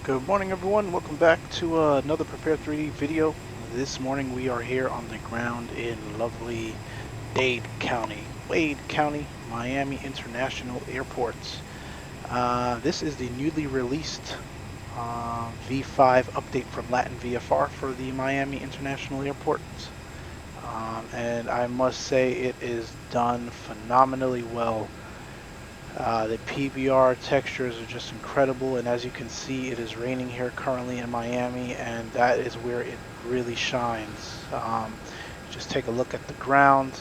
Good morning, everyone. Welcome back to another Prepar3D video. This morning we are here on the ground in lovely Wade County, Miami International Airport. This is the newly released V5 update from LatinVFR for the Miami International Airport. And I must say it is done phenomenally well. The PBR textures are just incredible, and as you can see, it is raining here currently in Miami, and that is where it really shines. Just take a look at the ground.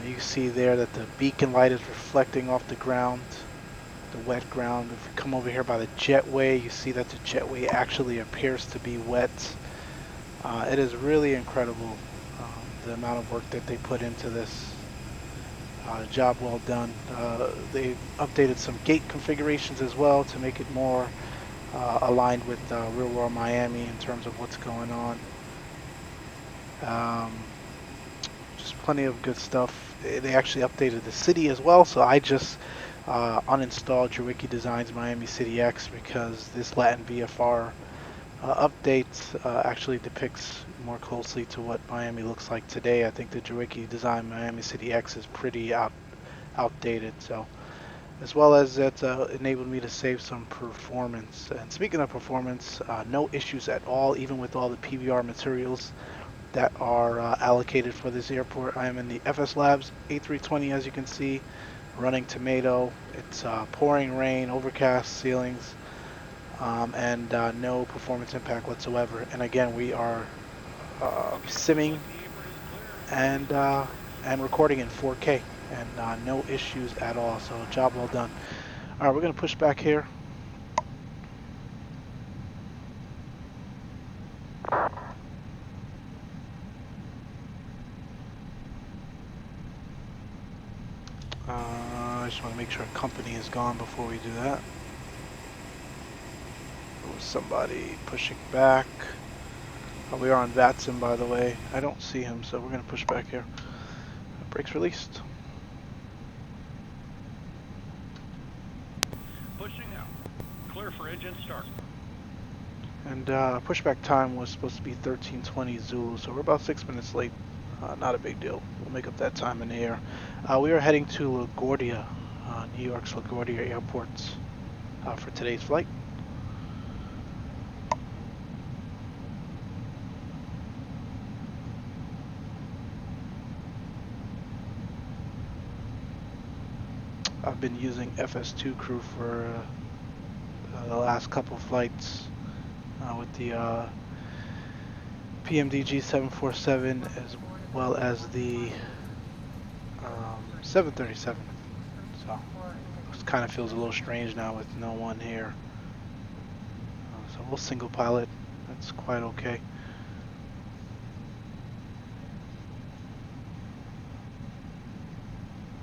You can see there that the beacon light is reflecting off the ground, the wet ground. If you come over here by the jetway, you see that the jetway actually appears to be wet. It is really incredible, the amount of work that they put into this. Job well done. They updated some gate configurations as well to make it more aligned with real world Miami in terms of what's going on. Just plenty of good stuff. They actually updated the city as well, so I just uninstalled Jawicki Designs Miami City X because this LatinVFR update actually depicts more closely to what Miami looks like today. I think the Jawicki Design Miami City X is pretty outdated, so as well as that enabled me to save some performance. And speaking of performance, no issues at all, even with all the PBR materials that are allocated for this airport. I am in the FSLABS A320, as you can see, running tomato. It's pouring rain, overcast ceilings, and no performance impact whatsoever. And again, we are simming and recording in 4K, and no issues at all. So job well done. All right, we're gonna push back here. I just want to make sure company is gone before we do that. There was somebody pushing back. We are on VATSIM, by the way. I don't see him, so we're going to push back here. Brakes released. Pushing out. Clear for engine start. And pushback time was supposed to be 13:20 Zulu, so we're about 6 minutes late. Not a big deal. We'll make up that time in the air. We are heading to LaGuardia, New York's LaGuardia Airport, for today's flight. I've been using FS2 crew for the last couple flights with the PMDG 747 as well as the 737. So it kind of feels a little strange now with no one here. So we'll single pilot. That's quite okay.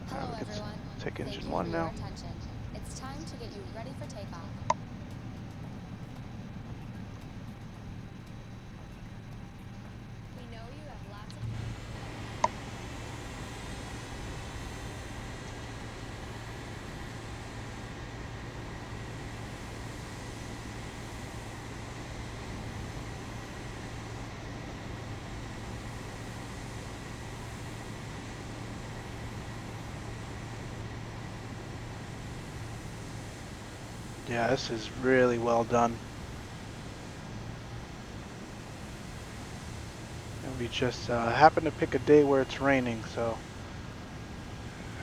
Hello everyone. Take engine 1 now. It's time to get you ready for takeoff. We know you have lots of... Yeah, this is really well done. And we just happen to pick a day where it's raining, so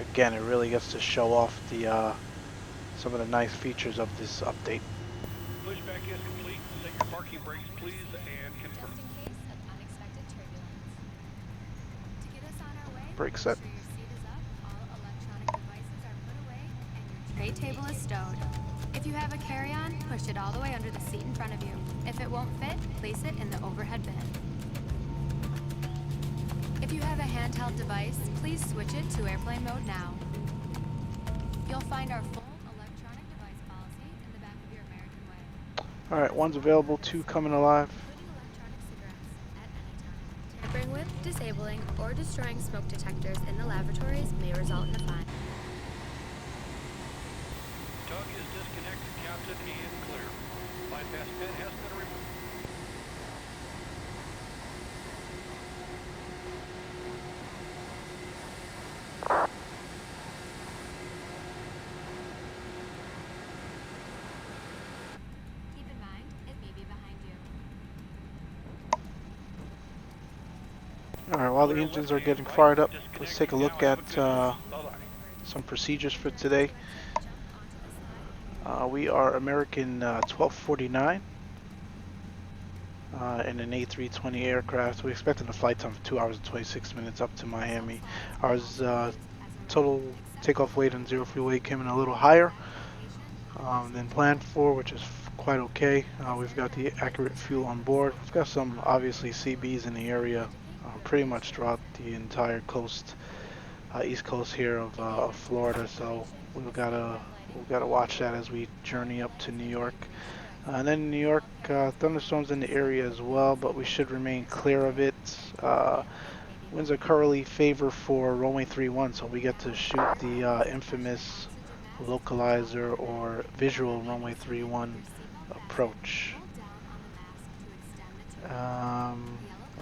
again, it really gets to show off the some of the nice features of this update. Pushback is complete. Set your parking brakes, please, and confirm. Just in case of unexpected turbulence. To get us on our way, Brake set. make sure your seat is up, all electronic devices are put away, and your tray table is stowed. If you have a carry-on, push it all the way under the seat in front of you. If it won't fit, place it in the overhead bin. If you have a handheld device, please switch it to airplane mode now. You'll find our full electronic device policy in the back of your American Way. Alright, one's available, 2 coming alive. Tampering with, disabling, or destroying smoke detectors in the laboratories may result in a fine. Tug is disconnected. mounted and clear. Bypass pin has been removed. Keep in mind, it may be behind you. Alright, while the Clear engines left are and getting right. fired up, let's take a Disconnecting look now. Have at a good day. Bye-bye. some procedures for today. Jump onto the slide and We are American 1249 in an A320 aircraft. We expected a flight time of 2 hours and 26 minutes up to Miami. Our total takeoff weight and zero fuel weight came in a little higher than planned for, which is quite okay. We've got the accurate fuel on board. We've got some obviously CBs in the area, pretty much throughout the entire coast, east coast here of Florida. So we've gotta watch that as we journey up to New York. And then in New York, thunderstorms in the area as well, but we should remain clear of it. Winds are currently favor for runway 31, so we get to shoot the infamous localizer or visual runway 31 approach.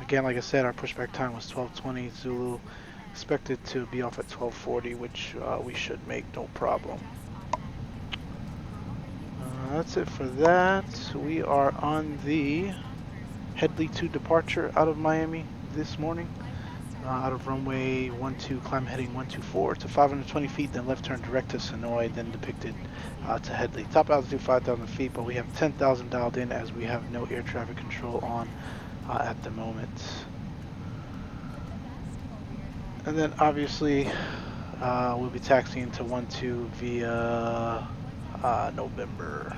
Again, like I said, our pushback time was 12:20 Zulu. Expected to be off at 12:40, which we should make no problem. That's it for that. We are on the Headley 2 departure out of Miami this morning. Out of runway 12, climb heading 124 to 520 feet, then left turn direct to Sonoy, then depicted to Headley. Top altitude 5,000 feet, but we have 10,000 dialed in as we have no air traffic control on at the moment. And then obviously we'll be taxiing to 12 via November.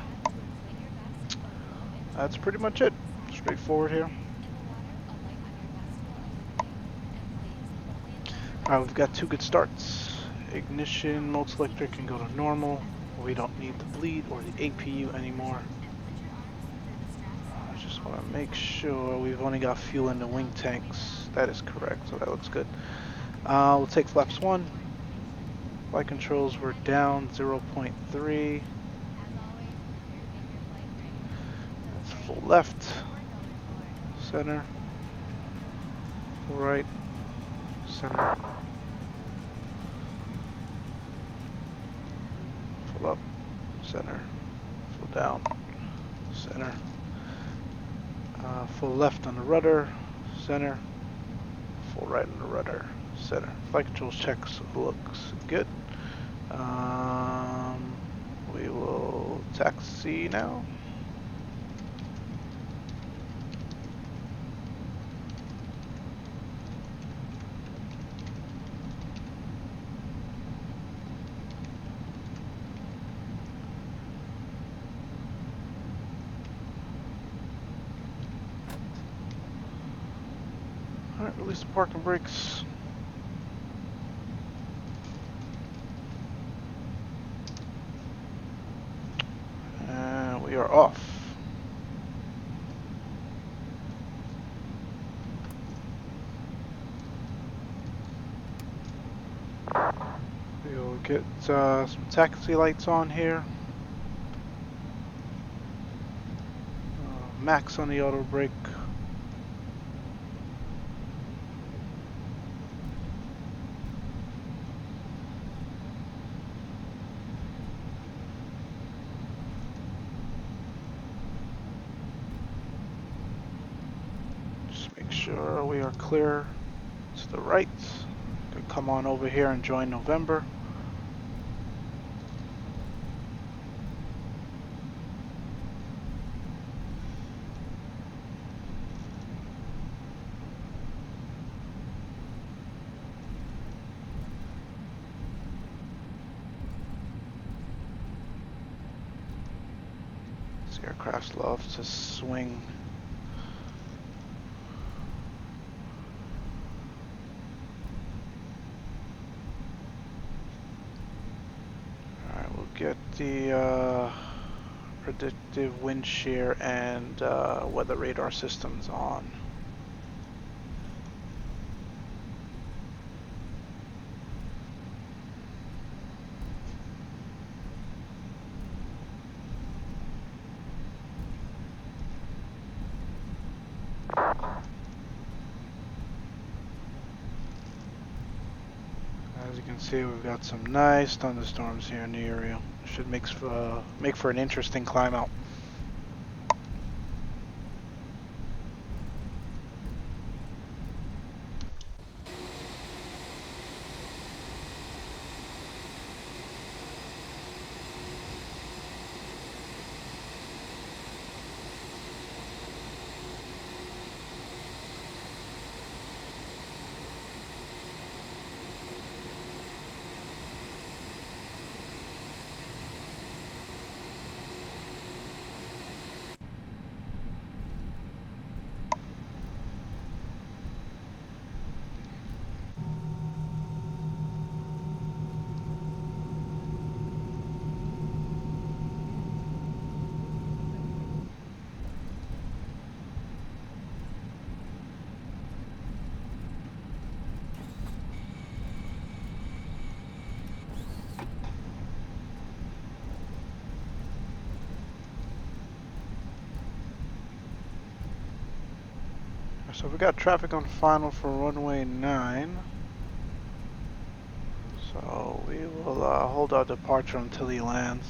That's pretty much it. Straightforward here. Alright, we've got two good starts. Ignition, mode selector can go to normal. We don't need the bleed or the APU anymore. I just want to make sure we've only got fuel in the wing tanks. That is correct, so that looks good. We'll take flaps 1. Flight controls were down 0.3. That's full left, center, full right, center, full up, center, full down, center, full left on the rudder, center, full right on the rudder, center. Flight controls checks looks good. We will taxi now. Alright, release the parking brakes. And we are off. We'll get some taxi lights on here. Max on the auto brake. Sure we are clear to the right. Could come on over here and join November. This aircraft loves to swing. Get the predictive wind shear and weather radar systems on. see, we've got some nice thunderstorms here in the area. Should make for an interesting climb out. So we got traffic on final for runway 9. So we will hold our departure until he lands.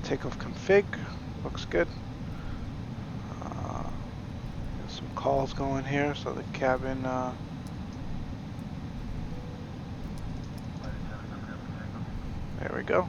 Takeoff config looks good. Some calls going here, so the cabin. There we go.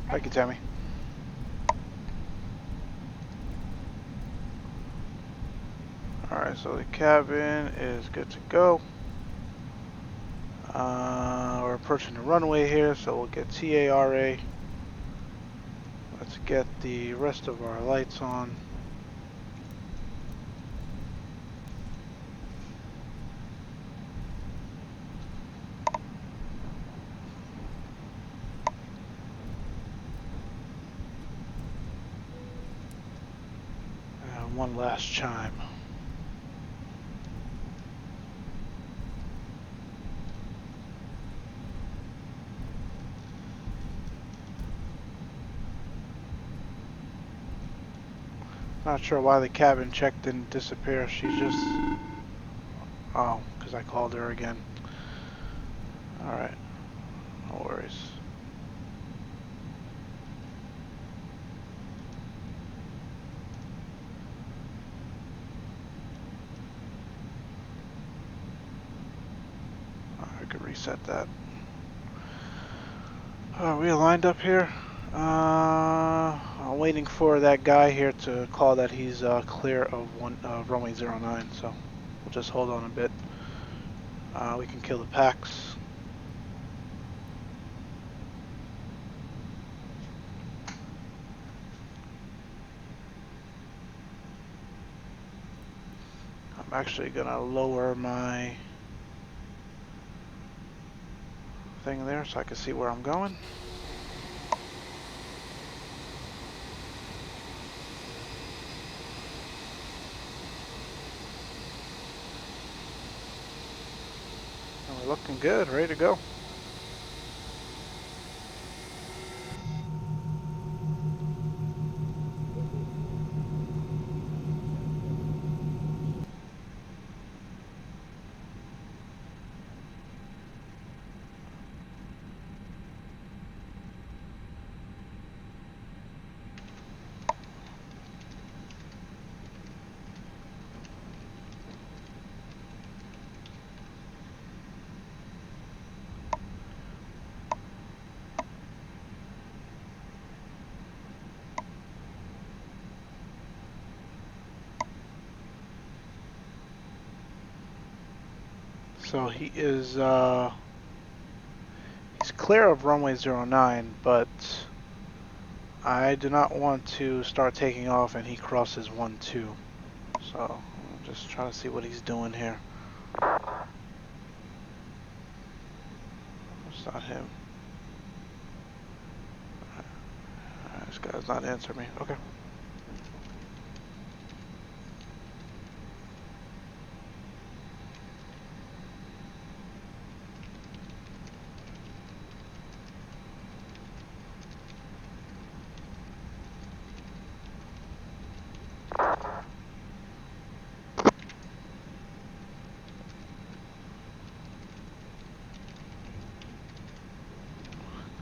Thank you, Tammy. Alright, so the cabin is good to go. We're approaching the runway here, so we'll get TARA. Let's get the rest of our lights on. And one last chime. Not sure why the cabin check didn't disappear. She's just... Oh, because I called her again. Alright. No worries. I could reset that. Are we aligned up here? I'm waiting for that guy here to call that he's clear of runway 09, so we'll just hold on a bit. We can kill the packs. I'm actually gonna lower my thing there so I can see where I'm going. And we're looking good, ready to go. So he is he's clear of runway 09, but I do not want to start taking off and he crosses 12. So I'm just trying to see what he's doing here. It's not him. This guy's not answering me. Okay.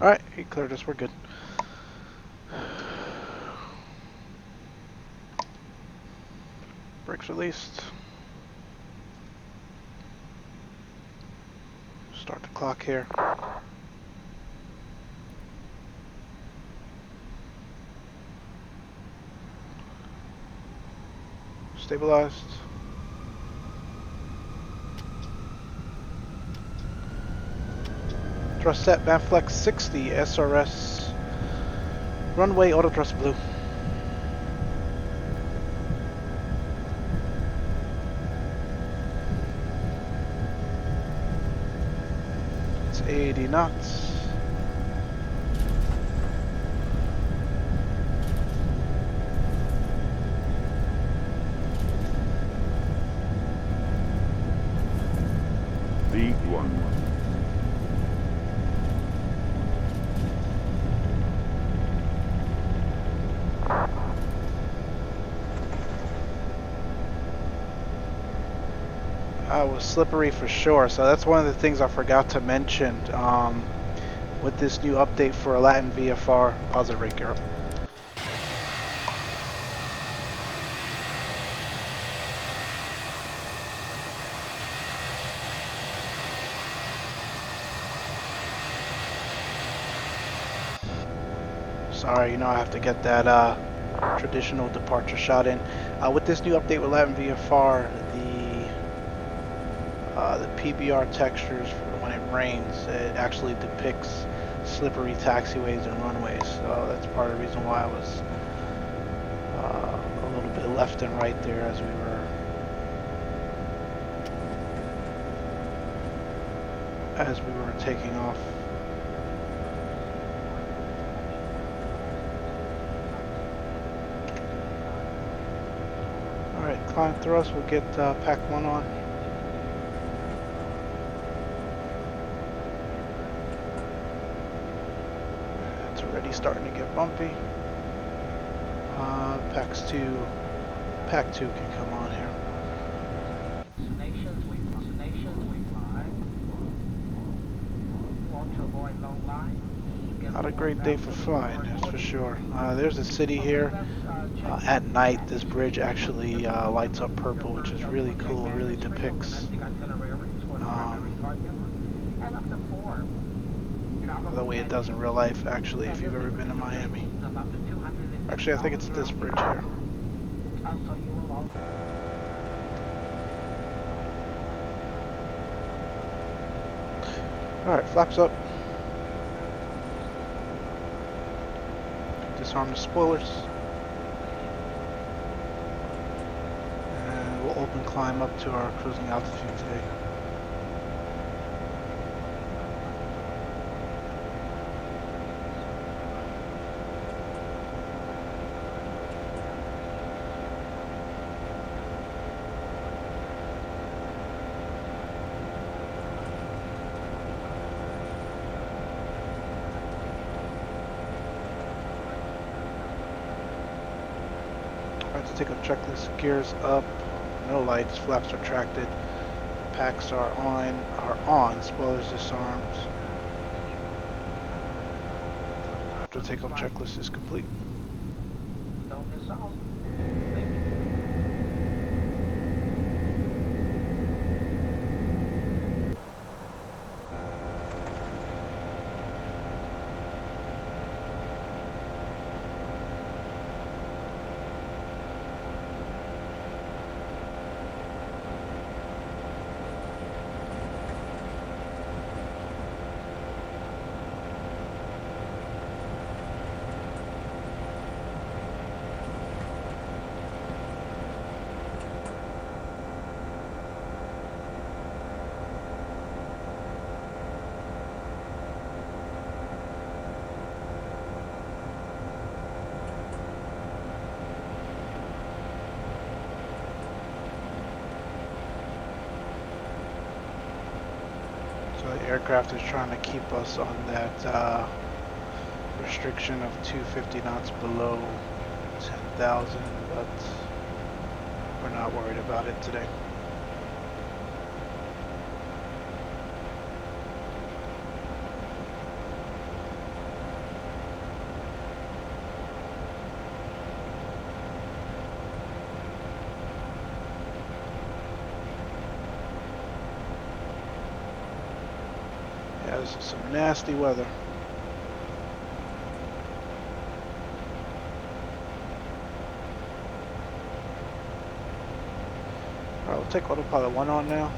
Alright, he cleared us. We're good. Brakes released. Start the clock here. Stabilized. Thrust set, Manflex 60, SRS. Runway auto thrust blue. It's 80 knots. V1. It was slippery for sure, so that's one of the things I forgot to mention with this new update for LatinVFR. Pause it right here. Sorry, I have to get that traditional departure shot in. With this new update with LatinVFR, the PBR textures for when it rains, it actually depicts slippery taxiways and runways. So that's part of the reason why I was a little bit left and right there as we were taking off. Alright, climb thrust, we'll get pack 1 on. It's already starting to get bumpy. Pack 2 can come on here. Not a great day for flying, that's for sure. There's a city here. At night, this bridge actually lights up purple, which is really cool. Really depicts the way it does in real life, actually, if you've ever been to Miami. Actually, I think it's this bridge here. Alright, flaps up. Disarm the spoilers. And we'll open climb up to our cruising altitude today. Takeoff checklist, gears up, no lights, flaps retracted, packs are on, spoilers disarmed. After takeoff checklist is complete. aircraft is trying to keep us on that restriction of 250 knots below 10,000, but we're not worried about it today. Yeah, this is some nasty weather. Alright, we'll take autopilot 1 on now.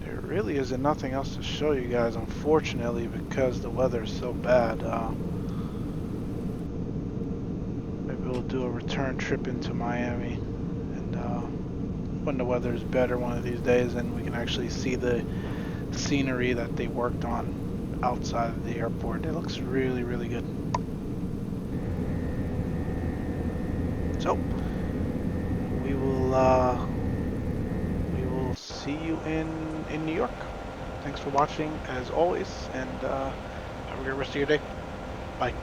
There really isn't nothing else to show you guys, unfortunately, because the weather is so bad. Maybe we'll do a return trip into Miami, and when the weather is better one of these days, and we can actually see the scenery that they worked on outside of the airport. It looks really, really good. So we will see you in New York. Thanks for watching as always, and have a great rest of your day. Bye.